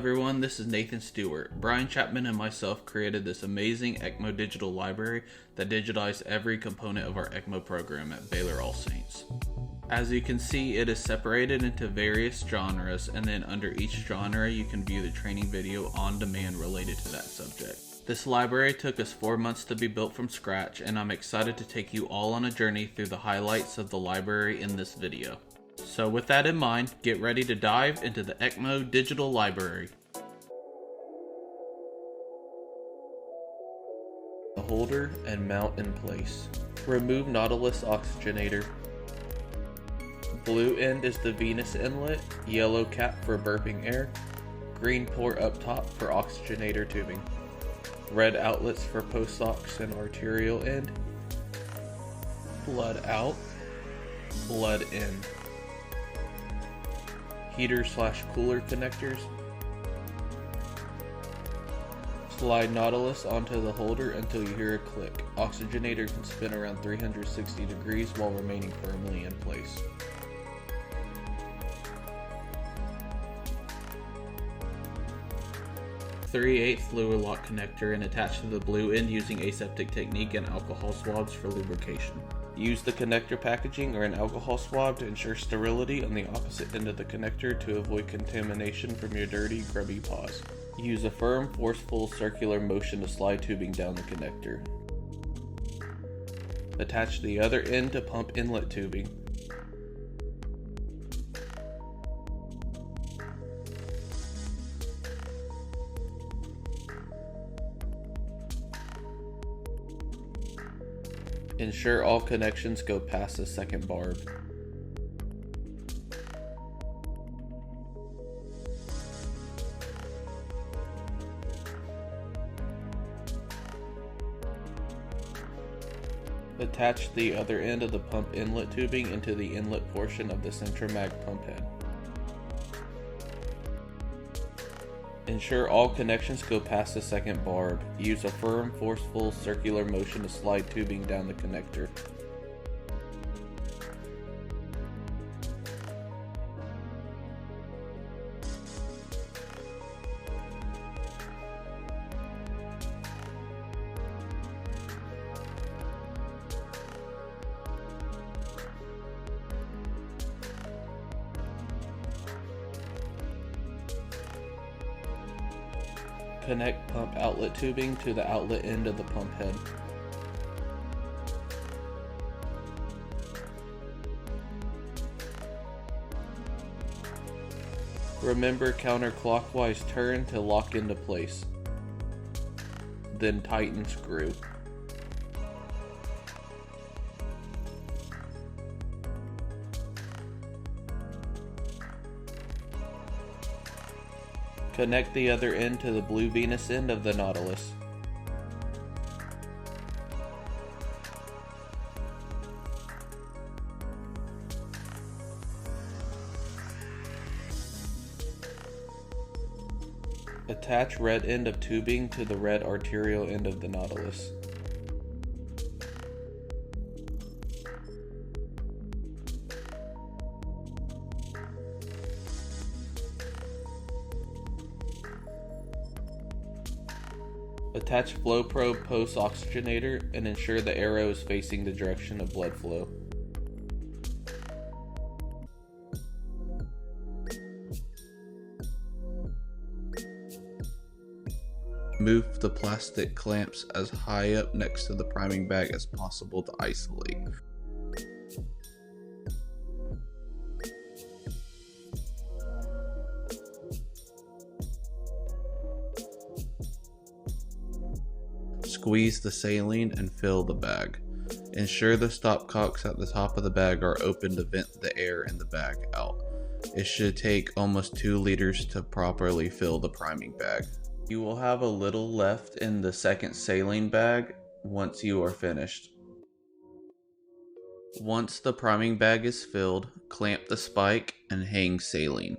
everyone, this is Nathan Stewart. Brian Chapman and myself created this amazing ECMO Digital Library that digitized every component of our ECMO program at Baylor All Saints. As you can see, it is separated into various genres, and then under each genre you can view the training video on demand related to that subject. This library took us 4 months to be built from scratch, and I'm excited to take you all on a journey through the highlights of the library in this video. So with that in mind, get ready to dive into the ECMO Digital Library. The holder and mount in place. Remove Nautilus oxygenator. Blue end is the venous inlet, yellow cap for burping air, green port up top for oxygenator tubing, red outlets for post-ox and arterial end, blood out, blood in. Heater/cooler connectors. Slide Nautilus onto the holder until you hear a click. Oxygenator can spin around 360 degrees while remaining firmly in place. .3/8 fluid lock connector and attach to the blue end using aseptic technique and alcohol swabs for lubrication. Use the connector packaging or an alcohol swab to ensure sterility on the opposite end of the connector to avoid contamination from your dirty, grubby paws. Use a firm, forceful, circular motion to slide tubing down the connector. Attach the other end to pump inlet tubing. Ensure all connections go past the second barb. Attach the other end of the pump inlet tubing into the inlet portion of the CentriMag pump head. Ensure all connections go past the second barb. Use a firm, forceful, circular motion to slide tubing down the connector. Connect pump outlet tubing to the outlet end of the pump head. Remember counterclockwise turn to lock into place. Then tighten screw. Connect the other end to the blue venous end of the Nautilus. Attach red end of tubing to the red arterial end of the Nautilus. Attach flow probe post oxygenator and ensure the arrow is facing the direction of blood flow. Move the plastic clamps as high up next to the priming bag as possible to isolate. Squeeze the saline and fill the bag. Ensure the stopcocks at the top of the bag are open to vent the air in the bag out. It should take almost 2 liters to properly fill the priming bag. You will have a little left in the second saline bag once you are finished. Once the priming bag is filled, clamp the spike and hang saline.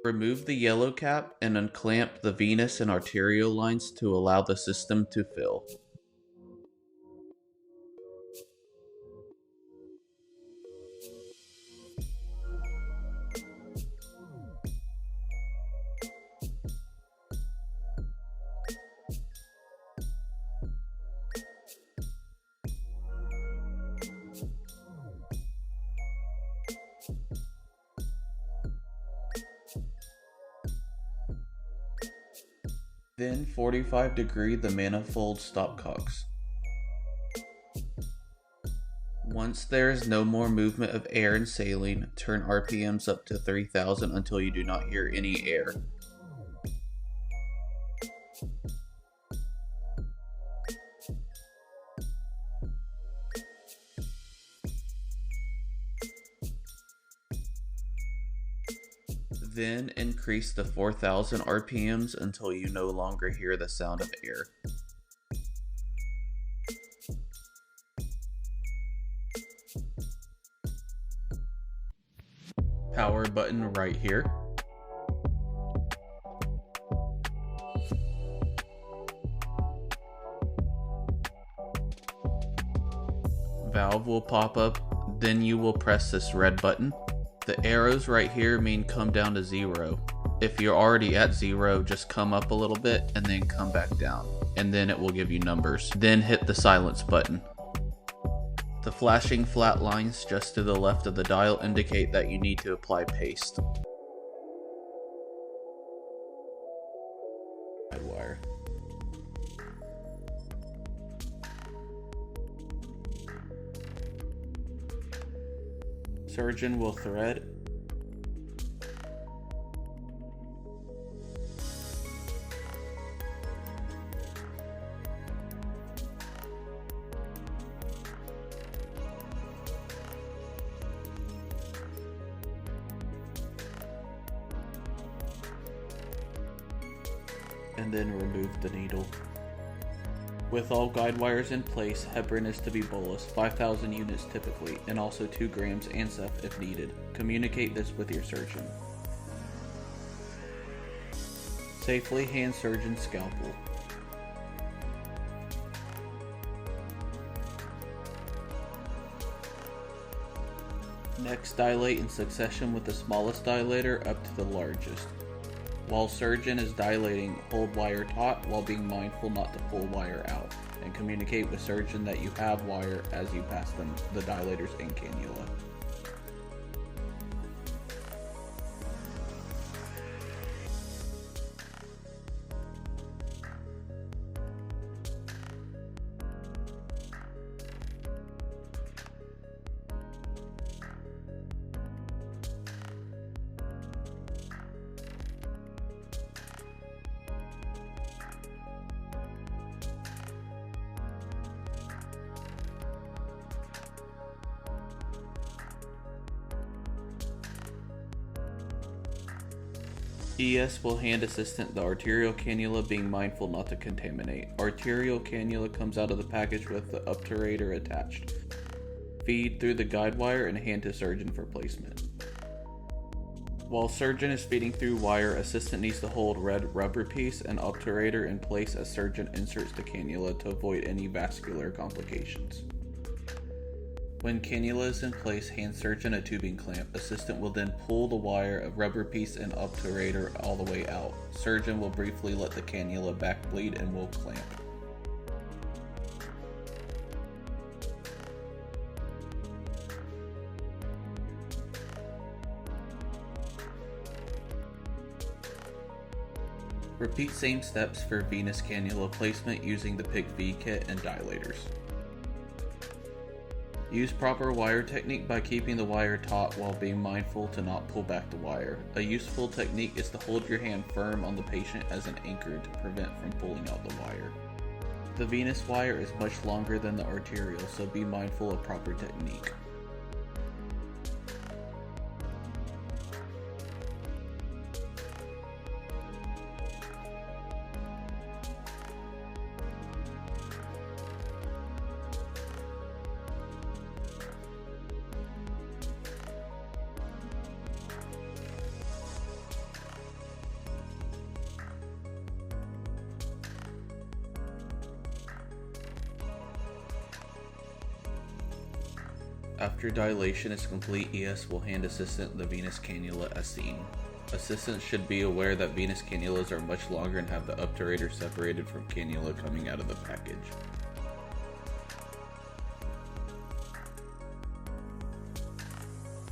Remove the yellow cap and unclamp the venous and arterial lines to allow the system to fill. Then 45° the manifold stopcocks. Once there is no more movement of air and saline, turn RPMs up to 3000 until you do not hear any air. Then increase to 4000 RPMs until you no longer hear the sound of air. Power button right here. Valve will pop up, then you will press this red button. The arrows right here mean come down to 0. If you're already at 0, just come up a little bit and then come back down, and then it will give you numbers. Then hit the silence button. The flashing flat lines just to the left of the dial indicate that you need to apply paste. Wire. Surgeon will thread. And then remove the needle. With all guide wires in place, heparin is to be bolused, 5,000 units typically, and also 2 grams ANSEF if needed. Communicate this with your surgeon. Safely hand surgeon scalpel. Next, dilate in succession with the smallest dilator up to the largest. While surgeon is dilating, hold wire taut while being mindful not to pull wire out, and communicate with surgeon that you have wire as you pass them the dilators and cannula. ES will hand assistant the arterial cannula, being mindful not to contaminate. Arterial cannula comes out of the package with the obturator attached. Feed through the guide wire and hand to surgeon for placement. While surgeon is feeding through wire, assistant needs to hold red rubber piece and obturator in place as surgeon inserts the cannula to avoid any vascular complications. When cannula is in place, hand surgeon a tubing clamp. Assistant will then pull the wire of rubber piece and obturator all the way out. Surgeon will briefly let the cannula back bleed and will clamp. Repeat same steps for venous cannula placement using the Pik V kit and dilators. Use proper wire technique by keeping the wire taut while being mindful to not pull back the wire. A useful technique is to hold your hand firm on the patient as an anchor to prevent from pulling out the wire. The venous wire is much longer than the arterial, so be mindful of proper technique. After dilation is complete, ES will hand assistant the venous cannula as seen. Assistants should be aware that venous cannulas are much longer and have the obturator separated from cannula coming out of the package.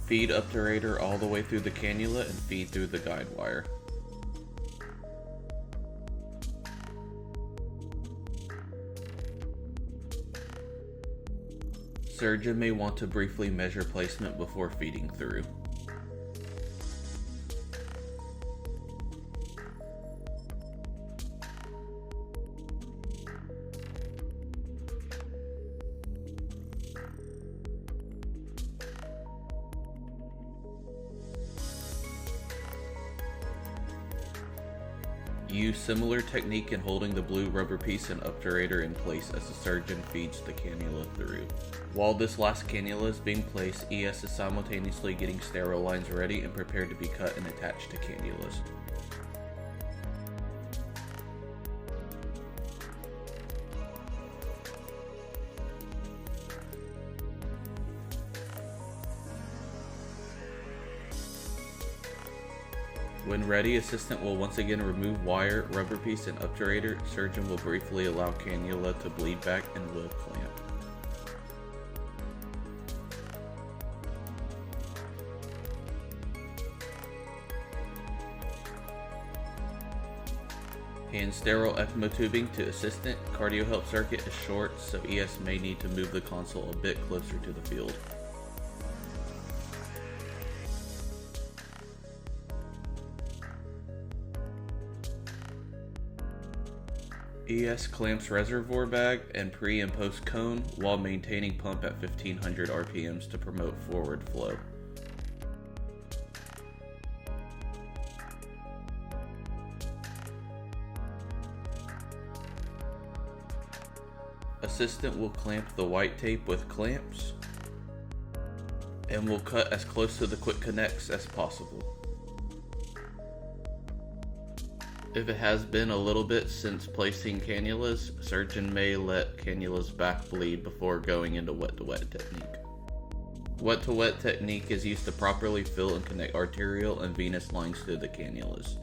Feed obturator all the way through the cannula and feed through the guide wire. surgeon may want to briefly measure placement before feeding through. Use similar technique in holding the blue rubber piece and obturator in place as the surgeon feeds the cannula through. While this last cannula is being placed, ES is simultaneously getting sterile lines ready and prepared to be cut and attached to cannulas. When ready, assistant will once again remove wire, rubber piece, and obturator. Surgeon will briefly allow cannula to bleed back and will clamp. Hand sterile ECMO tubing to assistant. Cardiohelp circuit is short, so ES may need to move the console a bit closer to the field. ES clamps reservoir bag and pre and post cone while maintaining pump at 1500 RPMs to promote forward flow. Assistant will clamp the white tape with clamps and will cut as close to the quick connects as possible. If it has been a little bit since placing cannulas, surgeon may let cannulas back bleed before going into wet to wet technique. Wet to wet technique is used to properly fill and connect arterial and venous lines to the cannulas.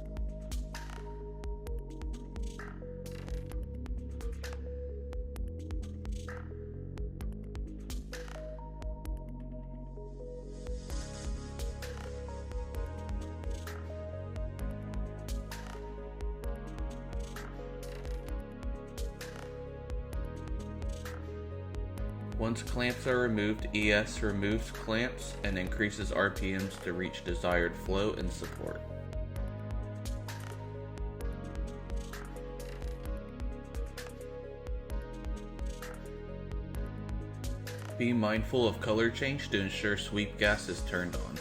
Once clamps are removed, ES removes clamps and increases RPMs to reach desired flow and support. Be mindful of color change to ensure sweep gas is turned on.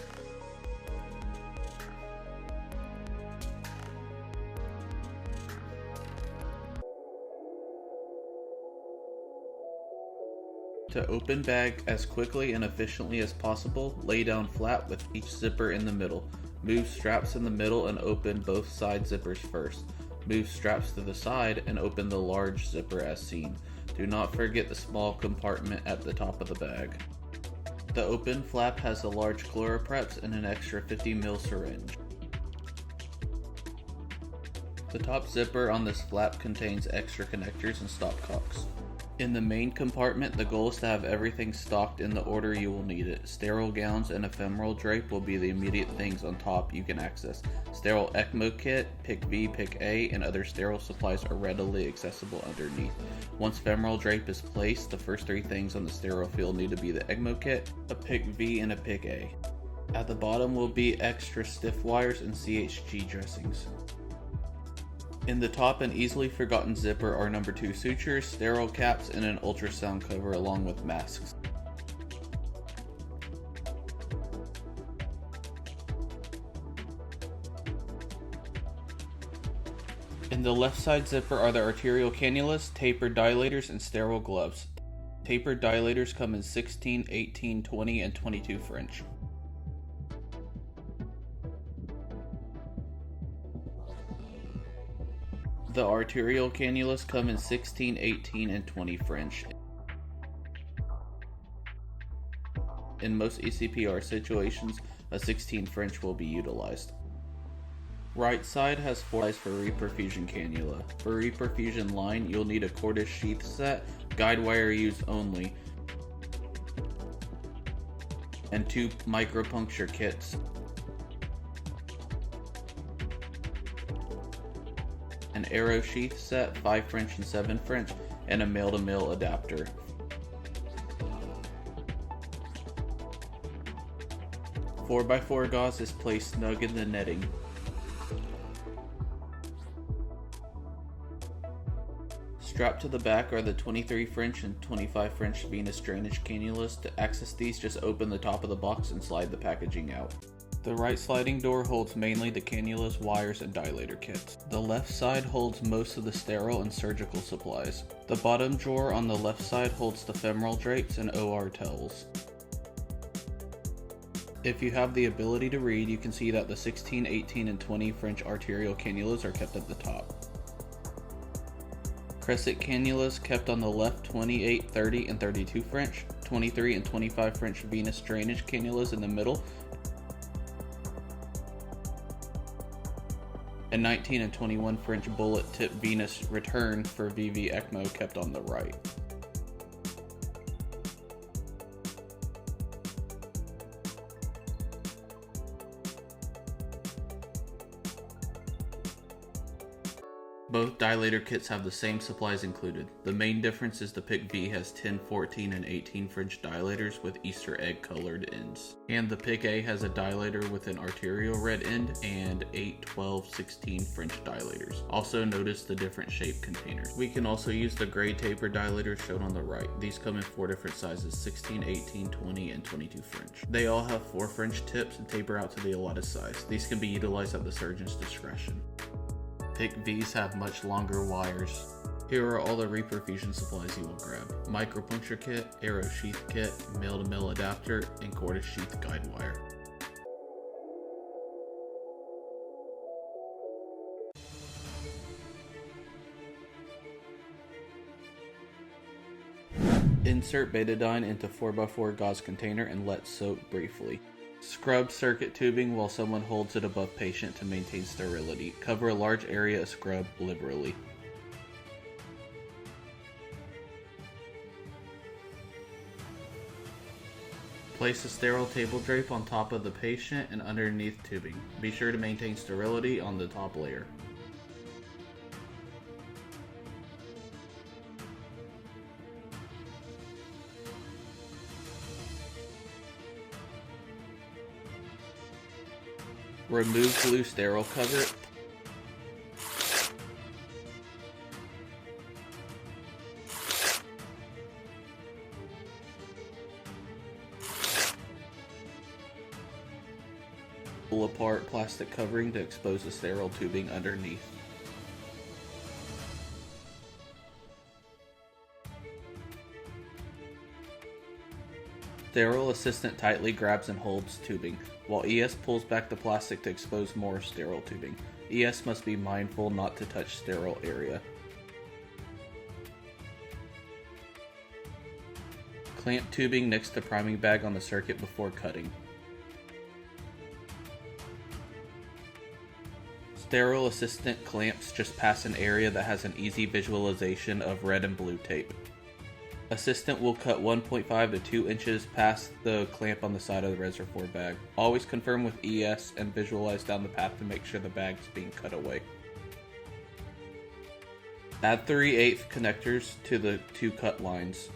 To open bag as quickly and efficiently as possible, lay down flat with each zipper in the middle. Move straps in the middle and open both side zippers first. Move straps to the side and open the large zipper as seen. Do not forget the small compartment at the top of the bag. The open flap has a large chloropreps and an extra 50 ml syringe. The top zipper on this flap contains extra connectors and stopcocks. In the main compartment, the goal is to have everything stocked in the order you will need it. Sterile gowns and ephemeral drape will be the immediate things on top you can access. Sterile ECMO kit, Pik V, Pik A, and other sterile supplies are readily accessible underneath. Once ephemeral drape is placed, the first three things on the sterile field need to be the ECMO kit, a Pik V, and a Pik A. At the bottom will be extra stiff wires and CHG dressings. In the top and easily forgotten zipper are number 2 sutures, sterile caps, and an ultrasound cover along with masks. In the left side zipper are the arterial cannulas, tapered dilators, and sterile gloves. Tapered dilators come in 16, 18, 20, and 22 French. The arterial cannulas come in 16, 18, and 20 French. In most ECPR situations, a 16 French will be utilized. Right side has 4 lines for reperfusion cannula. For reperfusion line, you'll need a cordless sheath set, guide wire use only, and 2 micropuncture kits. An arrow sheath set, 5 French and 7 French, and a male-to-male adapter. 4x4 gauze is placed snug in the netting. Strapped to the back are the 23 French and 25 French venous drainage cannulas. To access these, just open the top of the box and slide the packaging out. The right sliding door holds mainly the cannulas, wires, and dilator kits. The left side holds most of the sterile and surgical supplies. The bottom drawer on the left side holds the femoral drapes and OR towels. If you have the ability to read, you can see that the 16, 18, and 20 French arterial cannulas are kept at the top. Crescent cannulas kept on the left, 28, 30, and 32 French, 23 and 25 French venous drainage cannulas in the middle, and 19 and 21 French bullet tip venous return for VV ECMO kept on the right. Both dilator kits have the same supplies included. The main difference is the Pik B has 10, 14, and 18 French dilators with Easter egg colored ends. And the Pik A has a dilator with an arterial red end and 8, 12, 16 French dilators. Also notice the different shaped containers. We can also use the gray taper dilators shown on the right. These come in 4 different sizes, 16, 18, 20, and 22 French. They all have 4 French tips and taper out to the allotted size. These can be utilized at the surgeon's discretion. Pik V's have much longer wires. Here are all the reperfusion supplies you will grab. Micropuncture kit, arrow sheath kit, male-to-male adapter, and corded sheath guide wire. Insert betadine into 4x4 gauze container and let soak briefly. Scrub circuit tubing while someone holds it above patient to maintain sterility. Cover a large area of scrub liberally. Place a sterile table drape on top of the patient and underneath tubing. Be sure to maintain sterility on the top layer. Remove glue sterile cover. Pull apart plastic covering to expose the sterile tubing underneath. Sterile assistant tightly grabs and holds tubing, while ES pulls back the plastic to expose more sterile tubing. ES must be mindful not to touch sterile area. Clamp tubing next to priming bag on the circuit before cutting. Sterile assistant clamps just past an area that has an easy visualization of red and blue tape. Assistant will cut 1.5 to 2 inches past the clamp on the side of the reservoir bag. Always confirm with ES and visualize down the path to make sure the bag is being cut away. Add 3/8 connectors to the 2 cut lines.